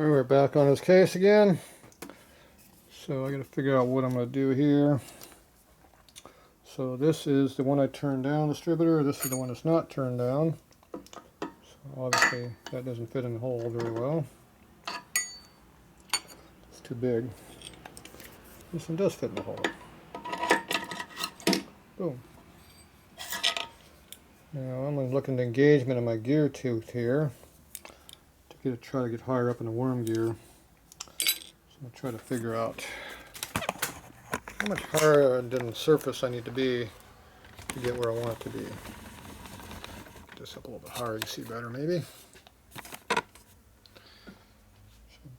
Alright, we're back on this case again. So I got to figure out what I'm going to do here. So this is the one I turned down, distributor. This is the one that's not turned down. So obviously that doesn't fit in the hole very well. It's too big. This one does fit in the hole. Boom. Now I'm going to look at the engagement of my gear tooth here to try to get higher up in the worm gear. So I'll try to figure out how much higher than the surface I need to be to get where I want it to be. Get this up a little bit higher, you can see better maybe. So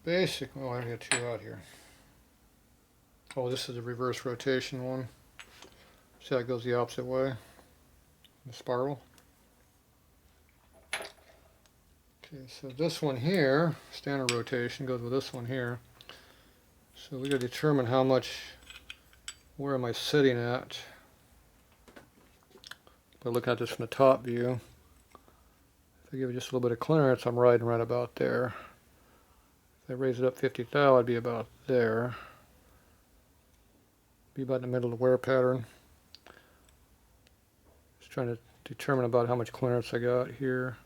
basically, oh, I got two out here. Oh, this is a reverse rotation one. See how it goes the opposite way? The spiral. Okay, so this one here, standard rotation, goes with this one here. So we got to determine how much, where am I sitting at? By looking at this from the top view, if I give it just a little bit of clearance, I'm riding right about there. If I raise it up 50 thou, I'd be about there. Be about in the middle of the wear pattern. Just trying to determine about how much clearance I got here.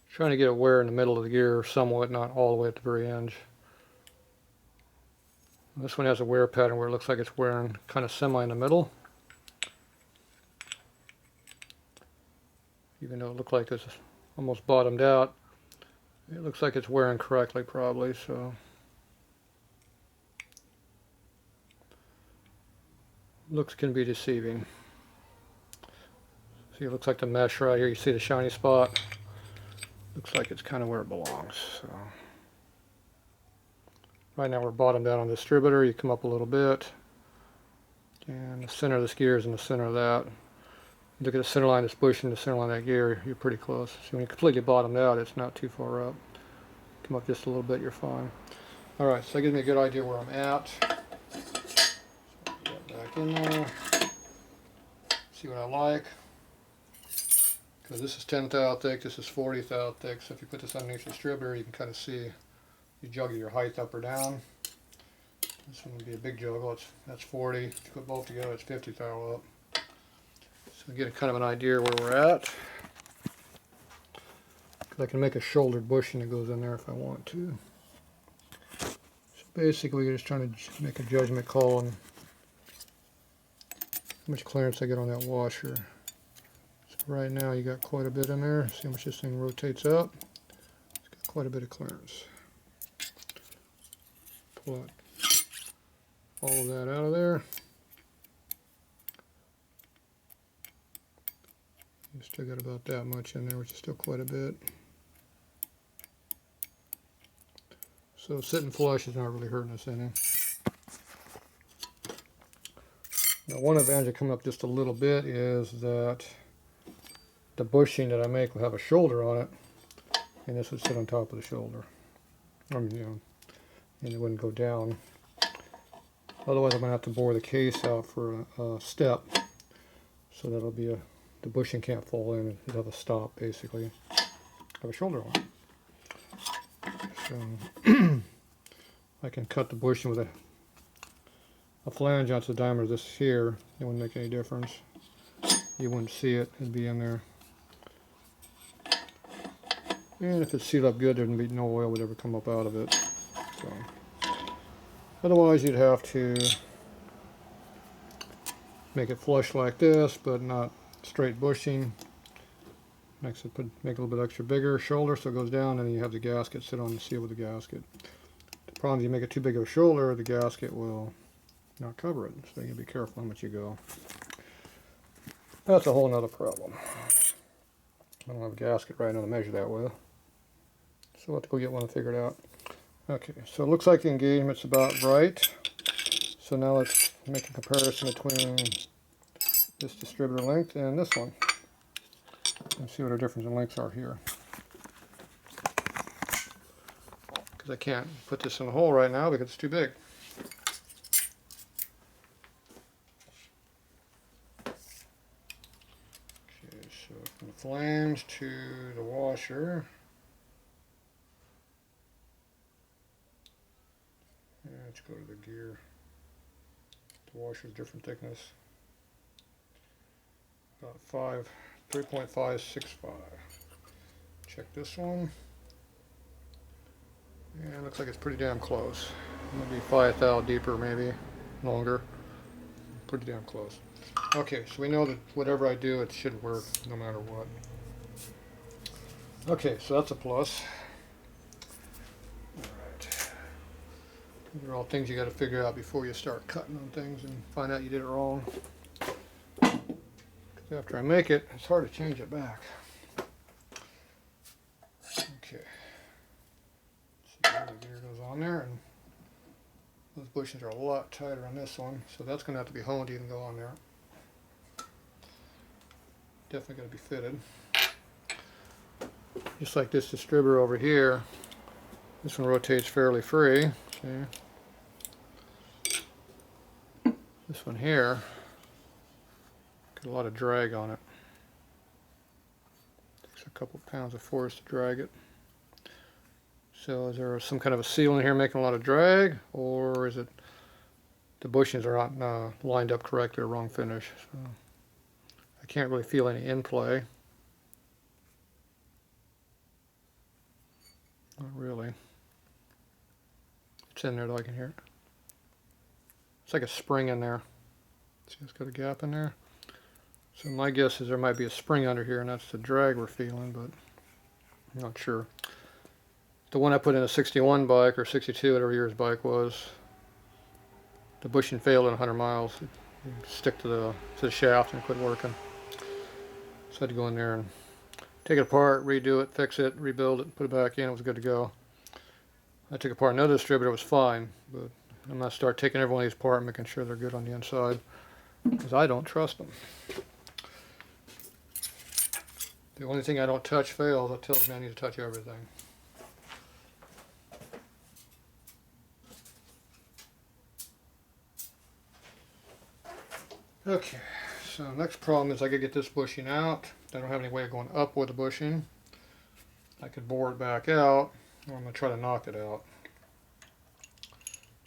Trying to get it wear in the middle of the gear somewhat, not all the way at the very end. This one has a wear pattern where it looks like it's wearing kind of semi in the middle. Even though it looked like it's almost bottomed out, it looks like it's wearing correctly probably, so. Looks can be deceiving. See, it looks like the mesh right here, you see the shiny spot? Looks like it's kind of where it belongs. So. Right now we're bottomed out on the distributor. You come up a little bit, and the center of this gear is in the center of that. You look at the center line of this bush and the center line of that gear, you're pretty close. So when you're completely bottomed out, it's not too far up. Come up just a little bit, you're fine. Alright, so that gives me a good idea where I'm at. So get back in there. See what I like. Because this is 10 thou thick, this is 40 thou thick, so if you put this underneath the distributor, you can kind of see, you juggle your height up or down. This one would be a big juggle, that's 40. If you put both together, it's 50 thou up. So get kind of an idea where we're at. Because I can make a shouldered bushing that goes in there if I want to. So basically, you're just trying to make a judgment call on how much clearance I get on that washer. So right now, you got quite a bit in there. See how much this thing rotates up. It's got quite a bit of clearance. Pull all of that out of there. You still got about that much in there, which is still quite a bit. So sitting flush is not really hurting us any. Now one advantage of coming up just a little bit is that the bushing that I make will have a shoulder on it, and this would sit on top of the shoulder. I mean, you know, and it wouldn't go down. Otherwise, I'm going to have to bore the case out for a step, so that'll be the bushing can't fall in. It'll have a stop, basically. Have a shoulder on it. So I can cut the bushing with a flange out to the diameter of this here. It wouldn't make any difference. You wouldn't see it. It'd be in there. And if it's sealed up good, there'd be no oil would ever come up out of it. So. Otherwise, you'd have to make it flush like this, but not straight bushing. Makes it make it a little bit extra bigger shoulder, so it goes down, and then you have the gasket sit on the seal with the gasket. The problem is you make it too big of a shoulder, the gasket will not cover it, so you gotta be careful how much you go. That's a whole nother problem. I don't have a gasket right now to measure that with, so we'll have to go get one figured out. Okay, so it looks like the engagement's about right. So now let's make a comparison between this distributor length and this one. And see what our difference in lengths are here. Because I can't put this in the hole right now because it's too big. Okay, so I'm going to flange to the washer. Let's go to the gear. The washer's different thickness. About 3.565. Check this one. Yeah, looks like it's pretty damn close. Maybe 5 thou deeper, maybe longer. Pretty damn close. Okay, so we know that whatever I do, it should work no matter what. Okay, so that's a plus. Alright. These are all things you got to figure out before you start cutting on things and find out you did it wrong. After I make it, it's hard to change it back. Okay. So the gear goes on there, and those bushings are a lot tighter on this one, so that's going to have to be honed to even go on there. Definitely going to be fitted. Just like this distributor over here, this one rotates fairly free. See? This one here, got a lot of drag on it. Takes a couple pounds of force to drag it. So is there some kind of a seal in here making a lot of drag, or is it the bushings are not lined up correctly or wrong finish? So I can't really feel any in play. Not really. It's in there though, I can hear it. It's like a spring in there. See, it's got a gap in there. So my guess is there might be a spring under here, and that's the drag we're feeling, but I'm not sure. The one I put in a 61 bike, or 62, whatever year's bike was, the bushing failed in 100 miles. It stick to the shaft and it quit working. So I had to go in there and take it apart, redo it, fix it, rebuild it, put it back in. It was good to go. I took apart another distributor, it was fine, but I'm going to start taking every one of these apart and making sure they're good on the inside, because I don't trust them. The only thing I don't touch fails. That tells me I need to touch everything. Okay, so next problem is I gotta get this bushing out. I don't have any way of going up with the bushing. I could bore it back out, or I'm gonna try to knock it out.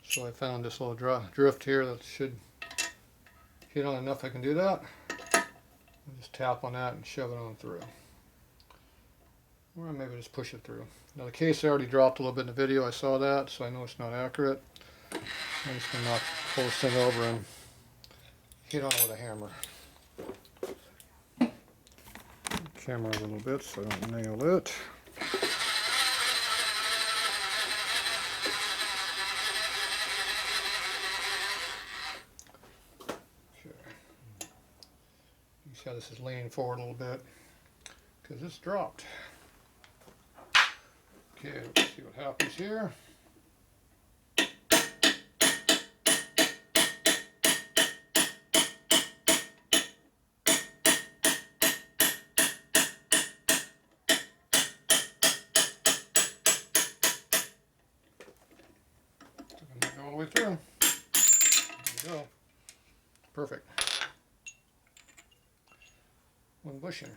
So I found this little drift here that should hit on enough I can do that. I'll just tap on that and shove it on through. Or maybe just push it through. Now the case already dropped a little bit in the video, I saw that, so I know it's not accurate. I'm just gonna pull this thing over and hit on it with a hammer. Camera a little bit so I don't nail it. Okay. You see how this is leaning forward a little bit because it's dropped. Okay, let's see what happens here. Go all the way through. There you go. Perfect. One bushing.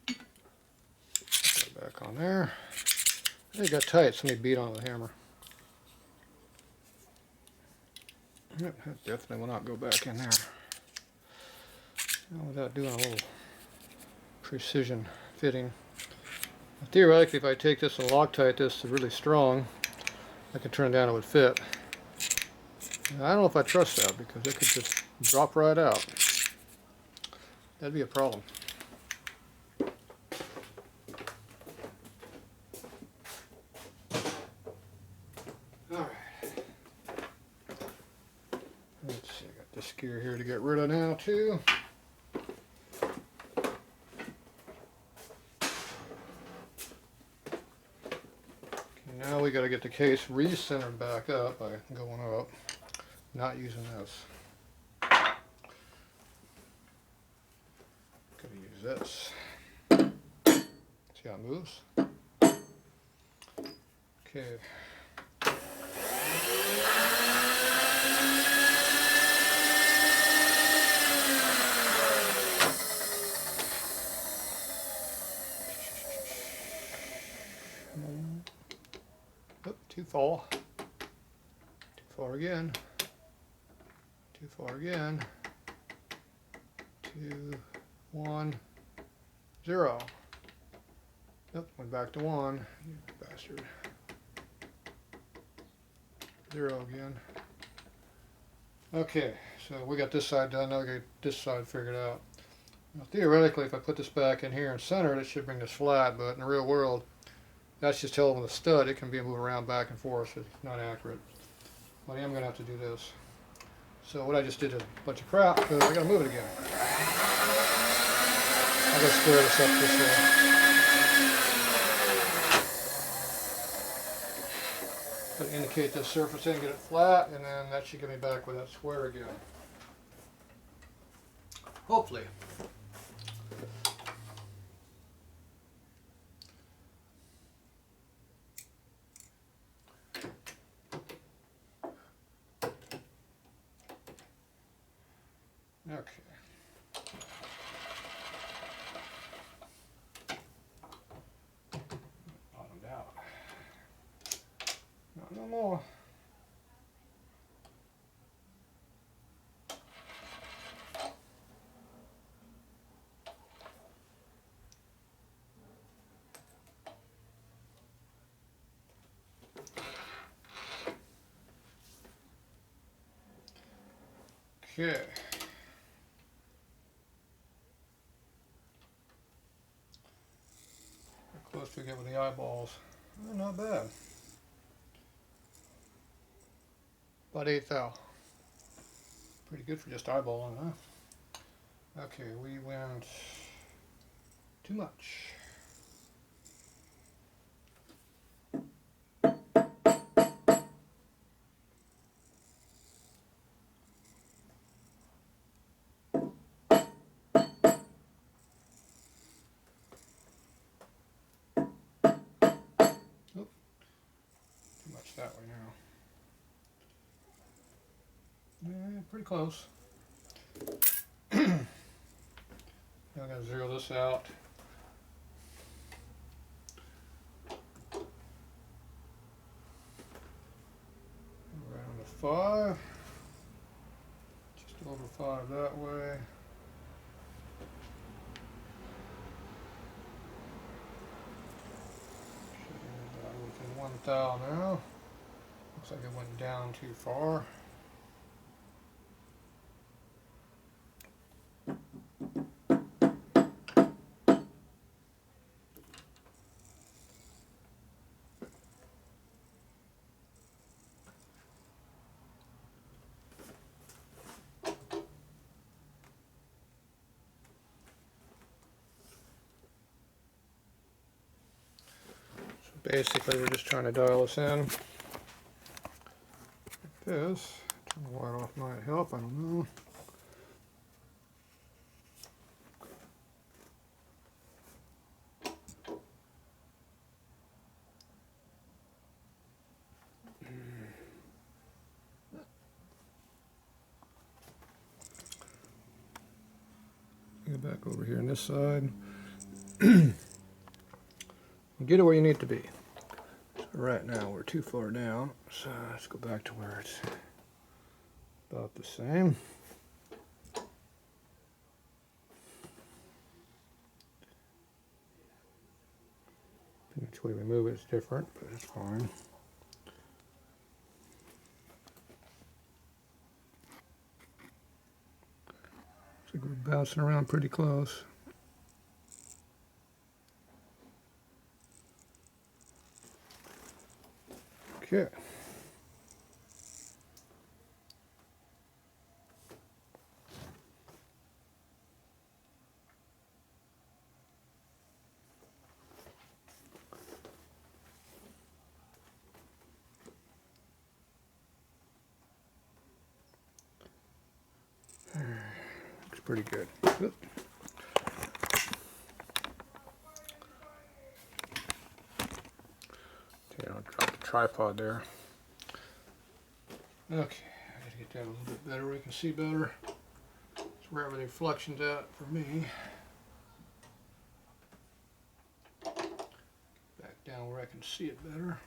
Put it back on there. It got tight, so let me beat on it with a hammer. Yep, that definitely will not go back in there. Now, without doing a little precision fitting. Theoretically, if I take this and Loctite this really strong, I can turn it down and it would fit. And I don't know if I trust that, because it could just drop right out. That'd be a problem. Alright. Let's see, I got this gear here to get rid of now too. Now we got to get the case re-centered back up by going up, not using this. Got to use this. See how it moves? Okay. far. Too far again. Too far again. 2, 1, 0. Yep, went back to 1. You bastard. 0 again. Okay, so we got this side done. Now we got this side figured out. Now, theoretically, if I put this back in here and center it, it should bring this flat, but in the real world, that's just telling with a stud. It can be moved around back and forth, so it's not accurate. But I am going to have to do this. So what I just did is a bunch of crap, because I got to move it again. I got to square this up this way. Got to indicate this surface and get it flat, and then that should get me back with that square again. Hopefully. Okay. Bottomed out. No more. Okay. How close do we get with the eyeballs? Oh, not bad. About 1/8 thou. Pretty good for just eyeballing, huh? Okay, we went too much. Oop. Too much that way now. Yeah, pretty close. Now I'm going to zero this out. Around to 5. Just over 5 that way. Within 1 thou now. Looks like it went down too far. Basically, we're just trying to dial this in. Like this. Turn the light off might help, I don't know. Get back over here on this side. Get it where you need it to be. So right now we're too far down, so let's go back to where it's about the same. Which way we move it's different, but it's fine. So we're bouncing around pretty close. Okay. Looks pretty good. Oop. Okay, I'll drop the tripod there. Okay, I gotta get that a little bit better where you can see better. That's where everything fluctions at for me. Back down where I can see it better.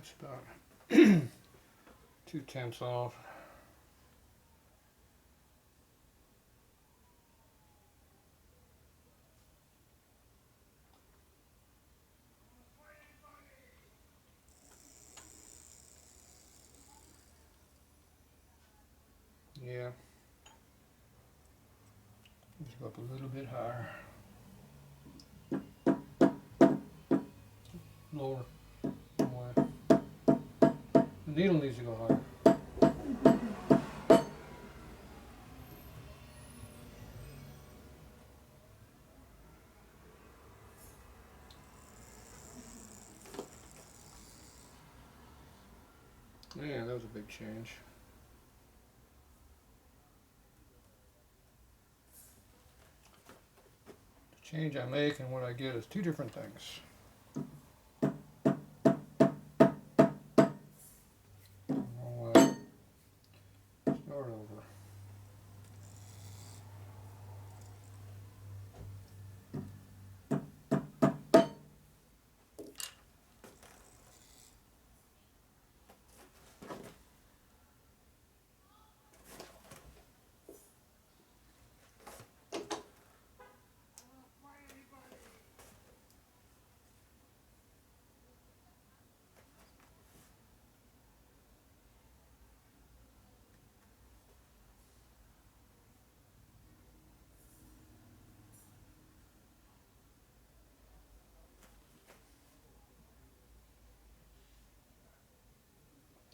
That's about 2/10 off. Yeah. Let's go up a little bit higher. Lower. More. The needle needs to go higher. Man, that was a big change. The change I make and what I get is two different things. Wrong way. Start over.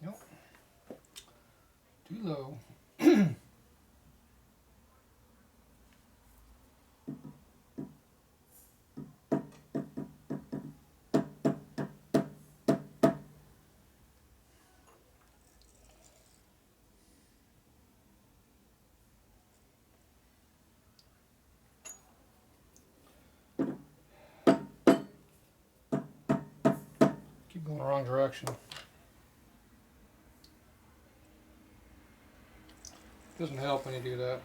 Nope. Too low. Keep going the wrong direction. Doesn't help when you do that.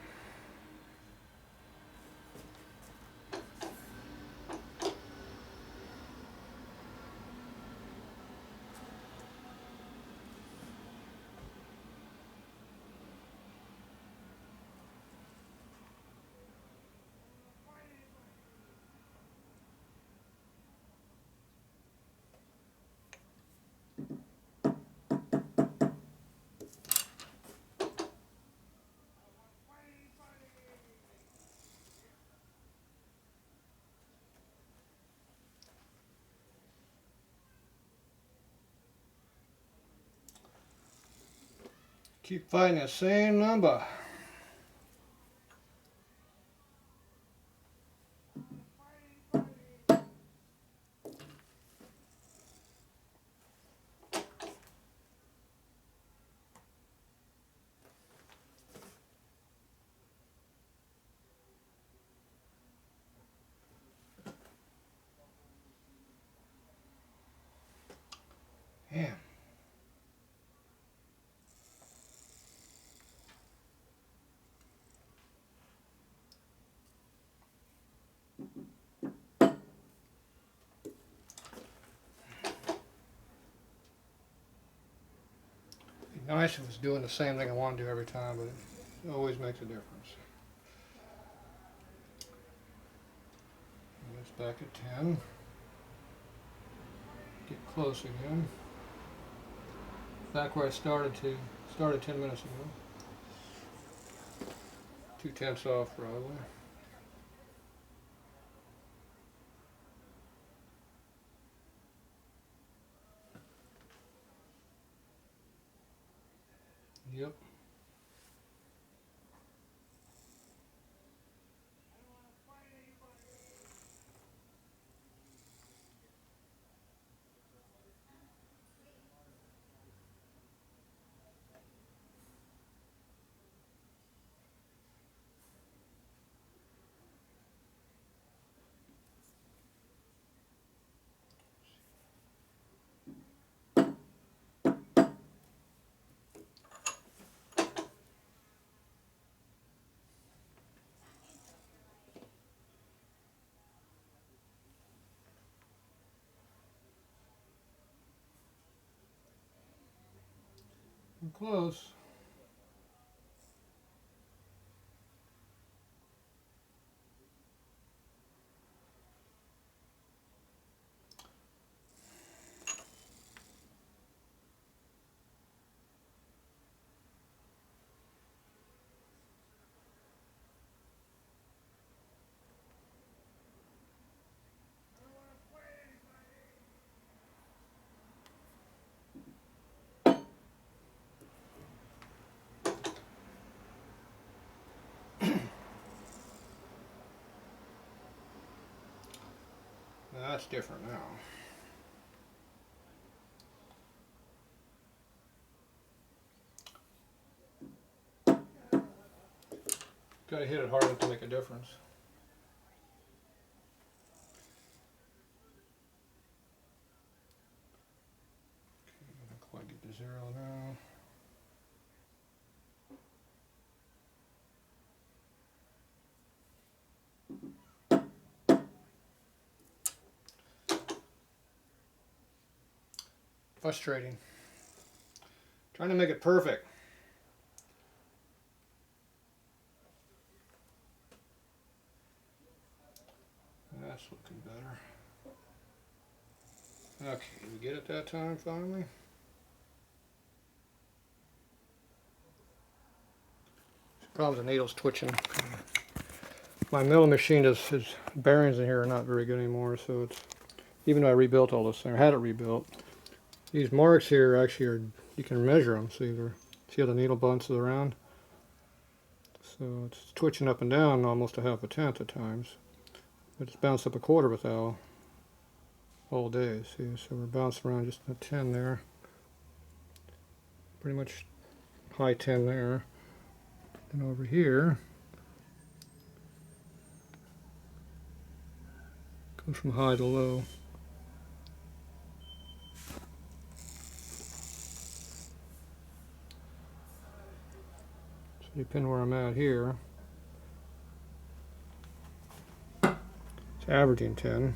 Keep finding the same number. Man. It'd be nice if it was doing the same thing I want to do every time, but it always makes a difference. And it's back at 10. Get close again. Back where I started 10 minutes ago. 2/10 off probably. Yep. We're close. That's different now. Got to hit it hard enough to make a difference. Okay, not quite get to 0 now. Frustrating. Trying to make it perfect. That's looking better. Okay, did we get it that time finally? Problem, the needle's twitching. My milling machine his bearings in here are not very good anymore, so it's, even though I rebuilt all this thing, or had it rebuilt, these marks here actually are, you can measure them. See how the needle bounces around? So it's twitching up and down almost a half a tenth at times. But it's bounced up a quarter of a thou all day. See, so we're bouncing around just a 10 there. Pretty much high 10 there. And over here, goes from high to low. So depending where I'm at here, it's averaging 10.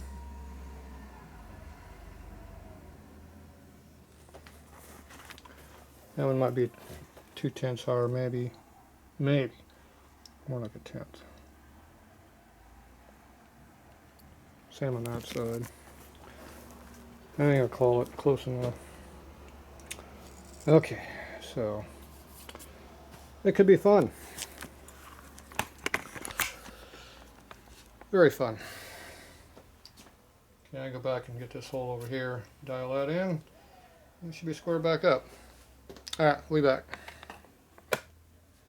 That one might be 2/10 higher, maybe more like a tenth. Same on that side. I think I'll call it close enough. Okay, so it could be fun. Very fun. Okay, I go back and get this hole over here, dial that in, and it should be squared back up. Alright, we'll be back.